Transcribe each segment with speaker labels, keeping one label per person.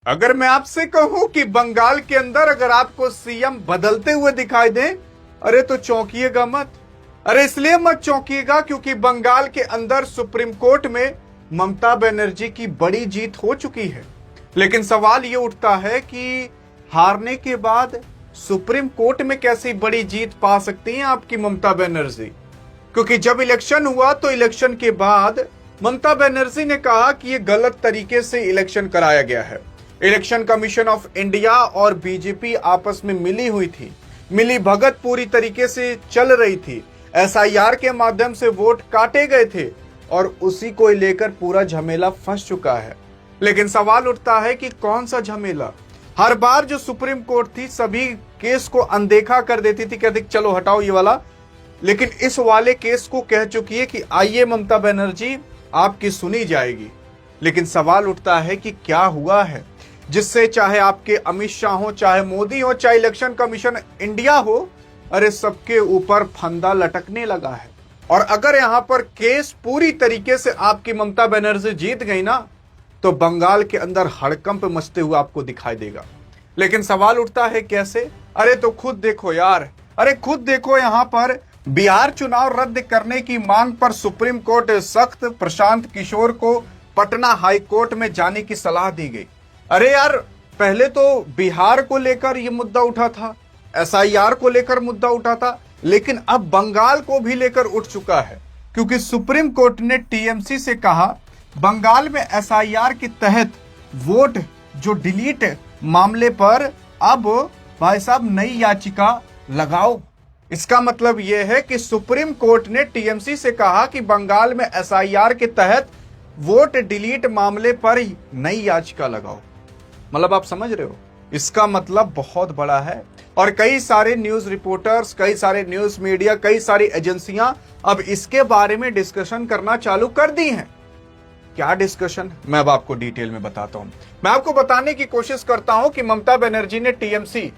Speaker 1: अगर मैं आपसे कहूं कि बंगाल के अंदर अगर आपको सीएम बदलते हुए दिखाई दे, अरे तो चौंकिएगा मत। अरे इसलिए मत चौंकिएगा क्योंकि बंगाल के अंदर सुप्रीम कोर्ट में ममता बनर्जी की बड़ी जीत हो चुकी है। लेकिन सवाल यह उठता है कि हारने के बाद सुप्रीम कोर्ट में कैसी बड़ी जीत पा सकती हैं आपकी ममता बनर्जी? क्योंकि जब इलेक्शन हुआ तो इलेक्शन के बाद ममता बनर्जी ने कहा कि यह गलत तरीके से इलेक्शन कराया गया है। इलेक्शन कमीशन ऑफ इंडिया और बीजेपी आपस में मिली हुई थी, मिली भगत पूरी तरीके से चल रही थी। एसआईआर के माध्यम से वोट काटे गए थे और उसी को लेकर पूरा झमेला फंस चुका है। लेकिन सवाल उठता है कि कौन सा झमेला? हर बार जो सुप्रीम कोर्ट थी सभी केस को अनदेखा कर देती थी, कहती चलो हटाओ ये वाला। लेकिन इस वाले केस को कह चुकी है कि आइए ममता बनर्जी आपकी सुनी जाएगी। लेकिन सवाल उठता है कि क्या हुआ है जिससे चाहे आपके अमित शाह हो, चाहे मोदी हो, चाहे इलेक्शन कमीशन इंडिया हो, अरे सबके ऊपर फंदा लटकने लगा है। और अगर यहां पर केस पूरी तरीके से आपकी ममता बनर्जी जीत गई ना, तो बंगाल के अंदर हड़कंप मचते हुए आपको दिखाई देगा। लेकिन सवाल उठता है कैसे? अरे तो खुद देखो यार, अरे खुद देखो, यहां पर बिहार चुनाव रद्द करने की मांग पर सुप्रीम कोर्ट सख्त, प्रशांत किशोर को पटना हाई कोर्ट में जाने की सलाह दी गई। अरे यार, पहले तो बिहार को लेकर यह मुद्दा उठा था, एसआईआर को लेकर मुद्दा उठा था, लेकिन अब बंगाल को भी लेकर उठ चुका है। क्योंकि सुप्रीम कोर्ट ने टीएमसी से कहा बंगाल में एसआईआर के तहत वोट जो डिलीट मामले पर अब भाई साहब नई याचिका लगाओ। इसका मतलब यह है कि सुप्रीम कोर्ट ने टीएमसी से कहा कि बंगाल में एसआईआर के तहत वोट डिलीट मामले पर नई याचिका लगाओ। मतलब आप समझ रहे हो, इसका मतलब बहुत बड़ा है। और कई सारे न्यूज रिपोर्टर्स, कई सारे न्यूज मीडिया, कई सारी एजेंसियां अब इसके बारे में डिस्कशन करना चालू कर दी हैं। क्या डिस्कशन, मैं अब आपको डिटेल में बताता हूं। मैं आपको बताने की कोशिश करता हूं कि ममता बनर्जी ने टीएमसी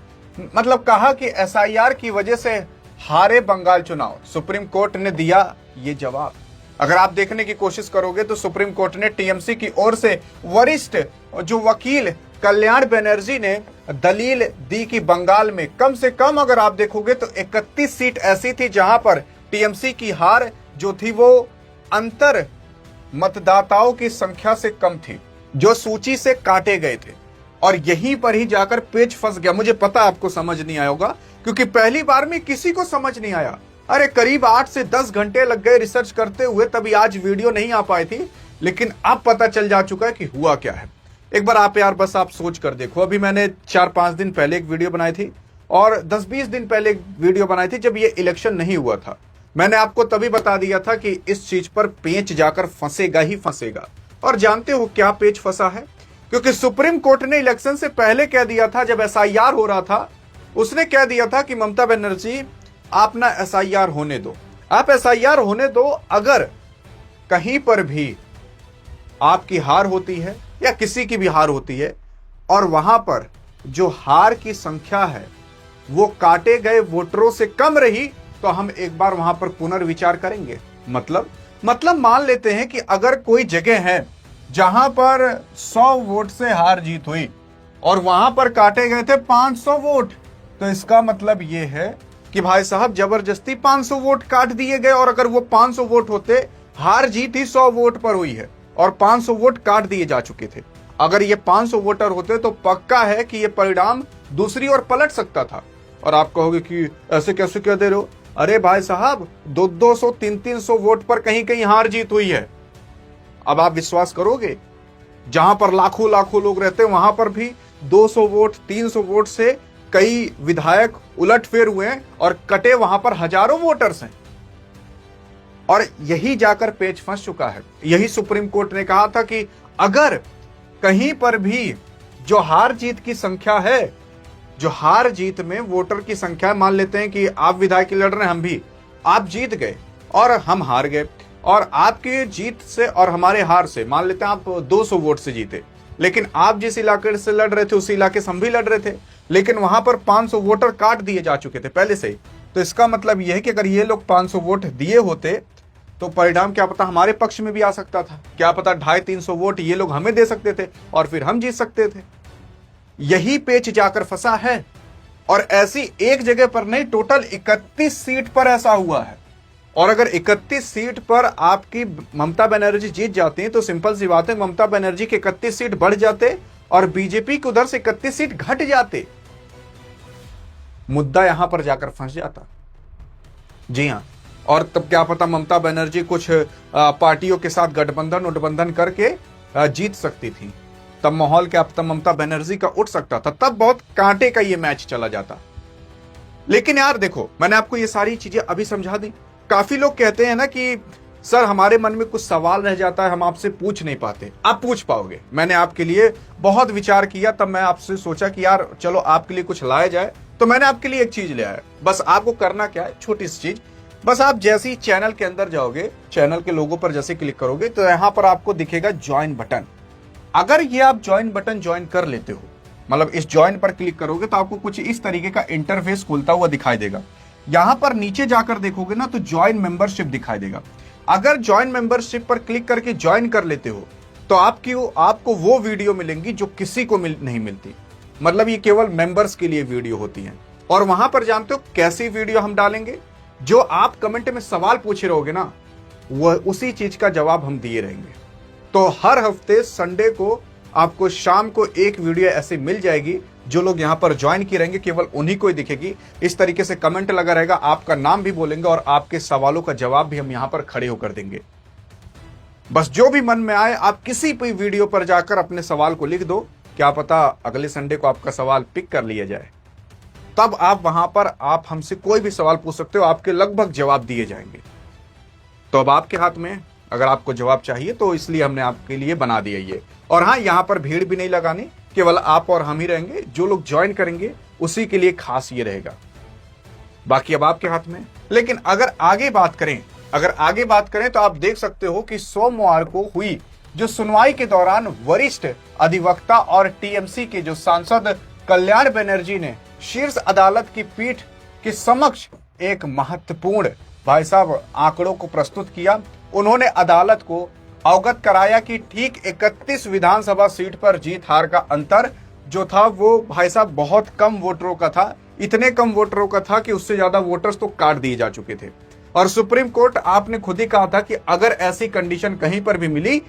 Speaker 1: मतलब कहा कि एसआईआर की वजह से हारे बंगाल चुनाव। सुप्रीम कोर्ट ने दिया ये जवाब। अगर आप देखने की कोशिश करोगे तो सुप्रीम कोर्ट ने टीएमसी की ओर से वरिष्ठ जो वकील कल्याण बनर्जी ने दलील दी कि बंगाल में कम से कम अगर आप देखोगे तो 31 सीट ऐसी थी जहां पर टीएमसी की हार जो थी वो अंतर मतदाताओं की संख्या से कम थी, जो सूची से काटे गए थे। और यहीं पर ही जाकर पेच फंस गया। मुझे पता आपको समझ नहीं आया होगा क्योंकि पहली बार में किसी को समझ नहीं आया। अरे करीब 8 से 10 घंटे लग गए रिसर्च करते हुए, तभी आज वीडियो नहीं आ पाई थी। लेकिन अब पता चल जा चुका है कि हुआ क्या है। एक बार आप यार बस आप सोच कर देखो। अभी मैंने 4-5 दिन पहले एक वीडियो बनाई थी और 10-20 दिन पहले एक वीडियो बनाई थी जब ये इलेक्शन नहीं हुआ था। मैंने आपको तभी बता दिया था कि इस चीज पर पेच जाकर फंसेगा ही फंसेगा। और जानते हो क्या पेच फंसा है? क्योंकि सुप्रीम कोर्ट ने इलेक्शन से पहले कह दिया था, जब एसआईआर हो रहा था, उसने कह दिया था कि ममता बनर्जी आप ना एसआईआर होने दो, आप एसआईआर होने दो। अगर कहीं पर भी आपकी हार होती है या किसी की भी हार होती है और वहां पर जो हार की संख्या है वो काटे गए वोटरों से कम रही, तो हम एक बार वहां पर पुनर्विचार करेंगे। मतलब मान लेते हैं कि अगर कोई जगह है जहां पर 100 वोट से हार जीत हुई और वहां पर काटे गए थे 500 वोट, तो इसका मतलब यह है कि भाई साहब जबरदस्ती 500 वोट काट दिए गए। और अगर वो 500 वोट होते, हार जीत ही 100 वोट पर हुई है और 500 वोट काट दिए जा चुके थे। अगर ये 500 वोटर होते तो पक्का है कि ये परिणाम दूसरी ओर पलट सकता था। और आप कहोगे कि ऐसे कैसे कह दे रहे हो? अरे भाई साहब 200, 300 वोट पर कहीं कहीं हार जीत हुई है। अब आप विश्वास करोगे, जहां पर लाखों लाखों लोग रहते हैं वहां पर भी 200 वोट, 300 वोट से कई विधायक उलटफेर हुए हैं और कटे वहां पर हजारों वोटर्स हैं। और यही जाकर पेच फंस चुका है। यही सुप्रीम कोर्ट ने कहा था कि अगर कहीं पर भी जो हार जीत की संख्या है, जो हार जीत में वोटर की संख्या, मान लेते हैं कि आप विधायक लड़ रहे हैं, हम भी, आप जीत गए और हम हार गए, और आपके जीत से और हमारे हार से मान लेते हैं आप 200 वोट से जीते, लेकिन आप जिस इलाके से लड़ रहे थे उस इलाके से हम भी लड़ रहे थे, लेकिन वहां पर 500 वोटर काट दिए जा चुके थे पहले से ही। तो इसका मतलब यह है कि अगर ये लोग 500 वोट दिए होते तो परिणाम क्या पता हमारे पक्ष में भी आ सकता था। क्या पता 250-300 वोट ये लोग हमें दे सकते थे और फिर हम जीत सकते थे। यही पेच जाकर फंसा है। और ऐसी एक जगह पर नहीं, टोटल 31 सीट पर ऐसा हुआ है। और अगर 31 सीट पर आपकी ममता बनर्जी जीत जाती हैं तो सिंपल सी बात है, ममता बनर्जी के 31 सीट बढ़ जाते और बीजेपी के उधर से 31 सीट घट जाते, मुद्दा यहां पर जाकर फंस जाता। जी हां, और तब क्या पता ममता बनर्जी कुछ पार्टियों के साथ गठबंधन उठबंधन करके जीत सकती थी। तब माहौल क्या पता ममता बनर्जी का उठ सकता था, तब बहुत कांटे का ये मैच चला जाता। लेकिन यार देखो, मैंने आपको ये सारी चीजें अभी समझा दी। काफी लोग कहते हैं ना कि सर हमारे मन में कुछ सवाल रह जाता है, हम आपसे पूछ नहीं पाते। आप पूछ पाओगे। मैंने आपके लिए बहुत विचार किया, तब मैं आपसे सोचा कि यार चलो आपके लिए कुछ लाया जाए, तो मैंने आपके लिए एक चीज ले आया। बस आपको करना क्या है, छोटी सी चीज, बस आप जैसे ही चैनल के अंदर जाओगे, चैनल के लोगो पर जैसे क्लिक करोगे तो यहां पर आपको दिखेगा ज्वाइन बटन। अगर ये आप ज्वाइन बटन ज्वाइन कर लेते हो, मतलब इस ज्वाइन पर क्लिक करोगे तो आपको कुछ इस तरीके का इंटरफेस खुलता हुआ दिखाई देगा। यहां पर नीचे जाकर देखोगे ना तो ज्वाइन मेंबरशिप दिखाई देगा। अगर ज्वाइन मेंबरशिप पर क्लिक करके ज्वाइन कर लेते हो तो आपको वो वीडियो मिलेंगी जो किसी को नहीं मिलती। मतलब ये केवल मेंबर्स के लिए वीडियो होती है। और वहां पर जानते हो कैसी वीडियो हम डालेंगे, जो आप कमेंट में सवाल पूछे रहोगे ना, वह उसी चीज का जवाब हम दिए रहेंगे। तो हर हफ्ते संडे को आपको शाम को एक वीडियो ऐसे मिल जाएगी। जो लोग यहां पर ज्वाइन किए रहेंगे केवल उन्हीं को ही दिखेगी। इस तरीके से कमेंट लगा रहेगा, आपका नाम भी बोलेंगे और आपके सवालों का जवाब भी हम यहां पर खड़े होकर देंगे। बस जो भी मन में आए आप किसी भी वीडियो पर जाकर अपने सवाल को लिख दो, क्या पता अगले संडे को आपका सवाल पिक कर लिया जाए। तब आप वहां पर आप हमसे कोई भी सवाल पूछ सकते हो, आपके लगभग जवाब दिए जाएंगे। तो अब आपके हाथ में, अगर आपको जवाब चाहिए तो इसलिए हमने आपके लिए बना दिया ये। और हाँ, यहां पर भीड़ भी नहीं लगानी, केवल आप और हम ही रहेंगे। जो लोग ज्वाइन करेंगे उसी के लिए खास ये रहेगा, बाकी अब आपके हाथ में। लेकिन अगर आगे बात करें तो आप देख सकते हो कि सोमवार को हुई जो सुनवाई के दौरान वरिष्ठ अधिवक्ता और टीएमसी के जो सांसद कल्याण बनर्जी ने शीर्ष अदालत की पीठ के समक्ष एक महत्वपूर्ण भाई साहब आंकड़ों को प्रस्तुत किया। उन्होंने अदालत को अवगत कराया कि ठीक 31 विधानसभा सीट पर जीत हार का अंतर जो था वो भाई साहब बहुत कम वोटरों का था। इतने कम वोटरों का था कि उससे ज्यादा वोटर्स तो काट दिए जा चुके थे। और सुप्रीम कोर्ट आपने खुद ही कहा था कि अगर ऐसी कंडीशन कहीं पर भी मिली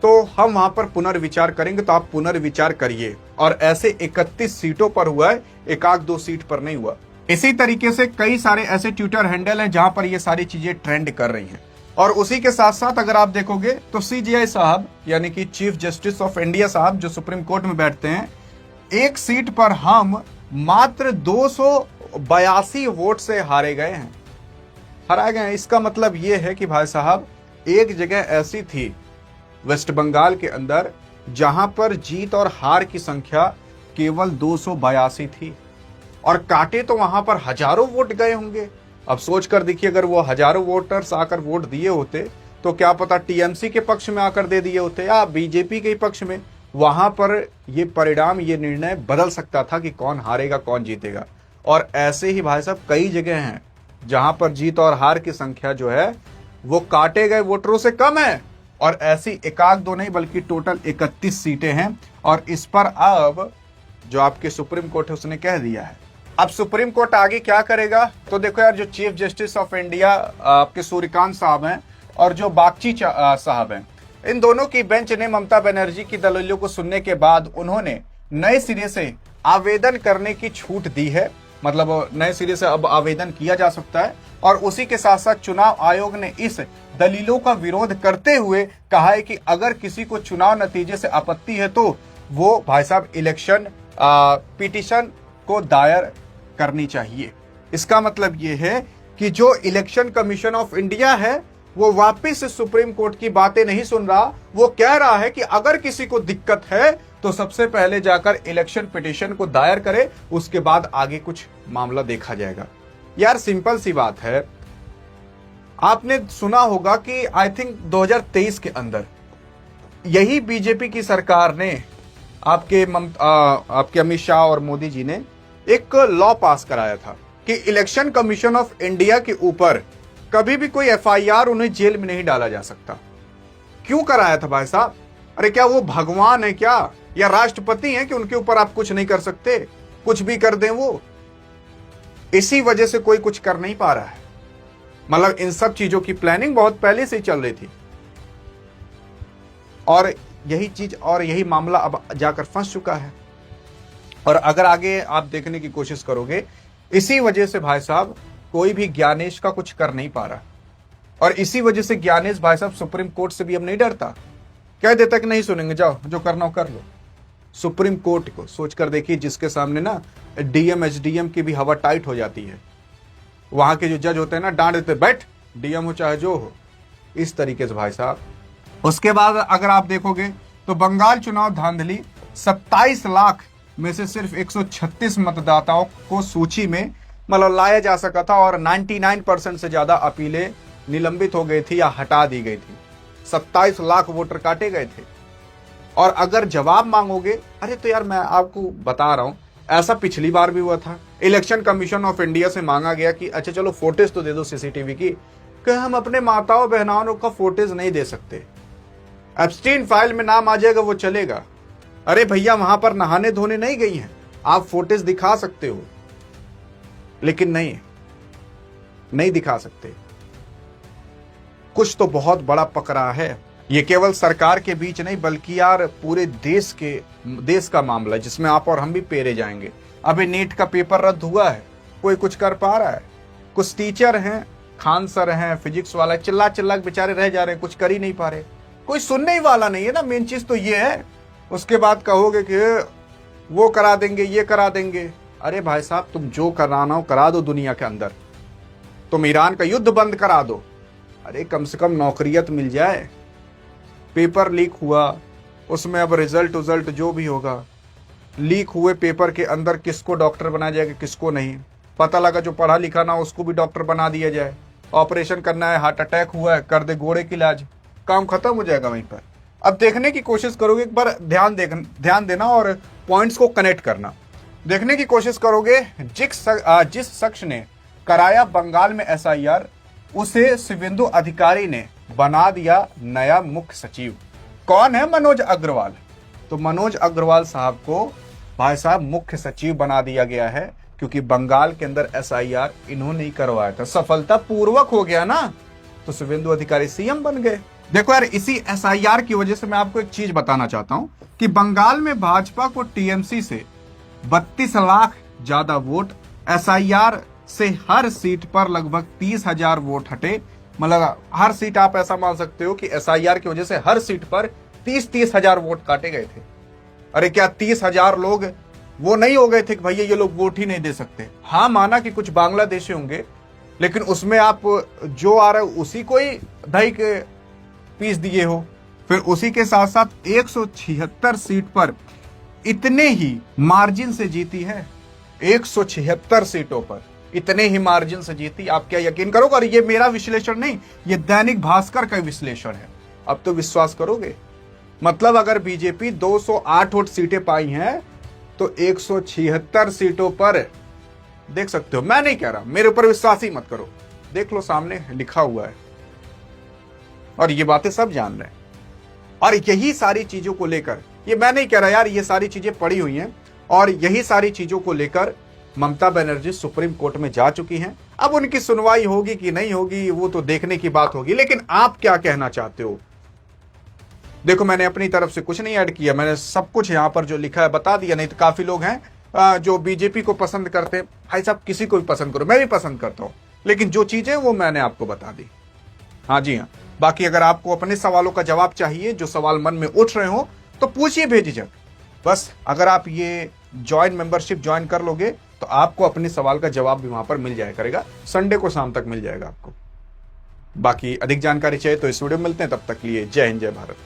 Speaker 1: तो हम वहां पर पुनर्विचार करेंगे। तो आप पुनर्विचार करिए। और ऐसे 31 सीटों पर हुआ है, एक आध दो सीट पर नहीं हुआ। इसी तरीके से कई सारे ऐसे ट्विटर हैंडल हैं जहां पर ये सारी चीजें ट्रेंड कर रही हैं। और उसी के साथ साथ अगर आप देखोगे तो सीजेआई साहब यानी कि चीफ जस्टिस ऑफ इंडिया साहब जो सुप्रीम कोर्ट में बैठते हैं, एक सीट पर हम मात्र 282 वोट से हराए गए हैं। इसका मतलब यह है कि भाई साहब एक जगह ऐसी थी वेस्ट बंगाल के अंदर जहां पर जीत और हार की संख्या केवल 282 थी और काटे तो वहां पर हजारों वोट गए होंगे। अब सोच कर देखिए, अगर वो हजारों वोटर्स आकर वोट दिए होते तो क्या पता टीएमसी के पक्ष में आकर दे दिए होते या बीजेपी के पक्ष में। वहां पर ये परिणाम, ये निर्णय बदल सकता था कि कौन हारेगा कौन जीतेगा। और ऐसे ही भाई साहब कई जगह हैं जहां पर जीत और हार की संख्या जो है वो काटे गए वोटरों से कम है। और ऐसी एकाक दो नहीं बल्कि टोटल 31 सीटें हैं। और इस पर अब जो आपके सुप्रीम कोर्ट है उसने कह दिया है। अब सुप्रीम कोर्ट आगे क्या करेगा तो देखो यार, जो चीफ जस्टिस ऑफ इंडिया आपके सूर्यकांत साहब हैं और जो बागची साहब हैं, इन दोनों की बेंच ने ममता बनर्जी की दलीलों को सुनने के बाद उन्होंने नए सिरे से आवेदन करने की छूट दी है। मतलब नए सिरे से अब आवेदन किया जा सकता है। और उसी के साथ साथ चुनाव आयोग ने इस दलीलों का विरोध करते हुए कहा है कि अगर किसी को चुनाव नतीजे से आपत्ति है तो वो भाई साहब इलेक्शन पिटीशन को दायर करनी चाहिए। इसका मतलब यह है कि जो इलेक्शन कमीशन ऑफ इंडिया है वो वापस सुप्रीम कोर्ट की बातें नहीं सुन रहा। वो कह रहा है कि अगर किसी को दिक्कत है तो सबसे पहले जाकर इलेक्शन पिटीशन को दायर करे, उसके बाद आगे कुछ मामला देखा जाएगा। यार सिंपल सी बात है, आपने सुना होगा कि आई थिंक 2023 के अंदर यही बीजेपी की सरकार ने आपके अमित शाह और मोदी जी ने एक लॉ पास कराया था कि इलेक्शन कमीशन ऑफ इंडिया के ऊपर कभी भी कोई एफआईआर उन्हें जेल में नहीं डाला जा सकता। क्यों कराया था भाई साहब? अरे क्या वो भगवान है क्या या राष्ट्रपति हैं कि उनके ऊपर आप कुछ नहीं कर सकते, कुछ भी कर दें वो? इसी वजह से कोई कुछ कर नहीं पा रहा है। मतलब इन सब चीजों की प्लानिंग बहुत पहले से ही चल रही थी और यही चीज और यही मामला अब जाकर फंस चुका है। और अगर आगे आप देखने की कोशिश करोगे, इसी वजह से भाई साहब कोई भी ज्ञानेश का कुछ कर नहीं पा रहा और इसी वजह से ज्ञानेश भाई साहब सुप्रीम कोर्ट से भी अब नहीं डरता, कह देता कि नहीं सुनेंगे, जाओ जो करना हो कर लो। सुप्रीम कोर्ट को सोचकर देखिए, जिसके सामने ना डीएम एसडीएम की भी हवा टाइट हो जाती है, वहां के जो जज होते हैं ना डांट देते, बैठ डीएम हो चाहे जो हो, इस तरीके से भाई साहब। उसके बाद अगर आप देखोगे तो बंगाल चुनाव धांधली, 27 लाख में से सिर्फ 136 मतदाताओं को सूची में मतलब लाया जा सका था और 99% से ज्यादा अपीलें निलंबित हो गई थी या हटा दी गई थी। 27 लाख वोटर काटे गए थे। और अगर जवाब मांगोगे, अरे तो यार मैं आपको बता रहा हूं, ऐसा पिछली बार भी हुआ था। इलेक्शन कमीशन ऑफ इंडिया से मांगा गया कि अच्छा चलो फोटेज तो दे दो सीसीटीवी की, कि हम अपने माताओं बहनों का फोटेज नहीं दे सकते, एब्स्टीन फाइल में नाम आ जाएगा वो चलेगा। अरे भैया वहां पर नहाने धोने नहीं गई हैं, आप फोटेज दिखा सकते हो, लेकिन नहीं दिखा सकते। कुछ तो बहुत बड़ा पकड़ा है। ये केवल सरकार के बीच नहीं बल्कि यार पूरे देश का मामला है, जिसमें आप और हम भी पेरे जाएंगे। अभी नीट का पेपर रद्द हुआ है, कोई कुछ कर पा रहा है? कुछ टीचर हैं, खान सर हैं, फिजिक्स वाला, चिल्ला चिल्ला बेचारे रह जा रहे हैं, कुछ कर ही नहीं पा रहे, कोई सुनने ही वाला नहीं है ना। मेन चीज तो ये है। उसके बाद कहोगे कि वो करा देंगे, ये करा देंगे। अरे भाई साहब, तुम जो कराना हो करा दो दुनिया के अंदर। तुम ईरान का युद्ध बंद करा दो, अरे कम से कम नौकरियत मिल जाए। पेपर लीक हुआ, उसमें अब रिजल्ट जो भी होगा, लीक हुए पेपर के अंदर किसको डॉक्टर बनाया जाएगा, किसको नहीं पता लगा। जो पढ़ा लिखा ना उसको भी डॉक्टर बना दिया जाए। ऑपरेशन करना है, हार्ट अटैक हुआ है, कर दे घोड़े की इलाज, काम खत्म हो जाएगा वहीं पर। अब देखने की कोशिश करोगे, एक बार ध्यान देना और पॉइंट्स को कनेक्ट करना। देखने की कोशिश करोगे, जिस शख्स ने कराया बंगाल में एसआईआर, उसे शुभेंदु अधिकारी ने बना दिया नया मुख्य सचिव। कौन है? मनोज अग्रवाल। तो मनोज अग्रवाल साहब को भाई साहब मुख्य सचिव बना दिया गया है, क्योंकि बंगाल के अंदर एसआईआर इन्होंने ही करवाया था, सफलता पूर्वक हो गया ना, तो शुभेंदु अधिकारी सीएम बन गए। देखो यार, इसी एसआईआर की वजह से मैं आपको एक चीज बताना चाहता हूं कि बंगाल में भाजपा को टीएमसी से 32 लाख ज्यादा वोट, एसआईआर से हर सीट पर लगभग 30,000 वोट हटे। मतलब हर सीट आप ऐसा मान सकते हो कि एसआईआर की वजह से हर सीट पर 30,000 वोट काटे गए थे। अरे क्या 30,000 लोग वो नहीं हो गए थे कि भैया ये लोग वोट ही नहीं दे सकते? हाँ, माना कि कुछ बांग्लादेशी होंगे, लेकिन उसमें आप जो आ रहा है उसी को ही दही के पीस दिए हो। फिर उसी के साथ साथ 176 सीट पर इतने ही मार्जिन से जीती है। 176 सीटों पर इतने ही मार्जिन से जीती। आप क्या यकीन करोगे? और ये मेरा विश्लेषण नहीं, ये दैनिक भास्कर का विश्लेषण है। अब तो विश्वास करोगे? मतलब अगर बीजेपी 208 वोट सीटें पाई हैं तो 176 सीटों पर देख सकते हो। मैं नहीं कह रहा, मेरे ऊपर विश्वास ही मत करो, देख लो सामने लिखा हुआ है और ये बातें सब जान रहे हैं। और यही सारी चीजों को लेकर, ये मैं नहीं कह रहा यार, ये सारी चीजें पड़ी हुई हैं और यही सारी चीजों को लेकर ममता बनर्जी सुप्रीम कोर्ट में जा चुकी हैं। अब उनकी सुनवाई होगी कि नहीं होगी वो तो देखने की बात होगी, लेकिन आप क्या कहना चाहते हो? देखो, मैंने अपनी तरफ से कुछ नहीं ऐड किया, मैंने सब कुछ यहां पर जो लिखा है बता दिया। नहीं तो काफी लोग हैं जो बीजेपी को पसंद करते हैं। भाई साहब, किसी को भी पसंद करो, मैं भी पसंद करता हूं, लेकिन जो चीजें वो मैंने आपको बता दी। हाँ जी हाँ, बाकी अगर आपको अपने सवालों का जवाब चाहिए, जो सवाल मन में उठ रहे हो, तो पूछिए बेझिझक। बस अगर आप ये मेंबरशिप ज्वाइन कर लोगे तो आपको अपने सवाल का जवाब भी वहां पर मिल जाया करेगा। संडे को शाम तक मिल जाएगा आपको। बाकी अधिक जानकारी चाहिए तो इस वीडियो में मिलते हैं, तब तक लिए जय हिंद जय भारत।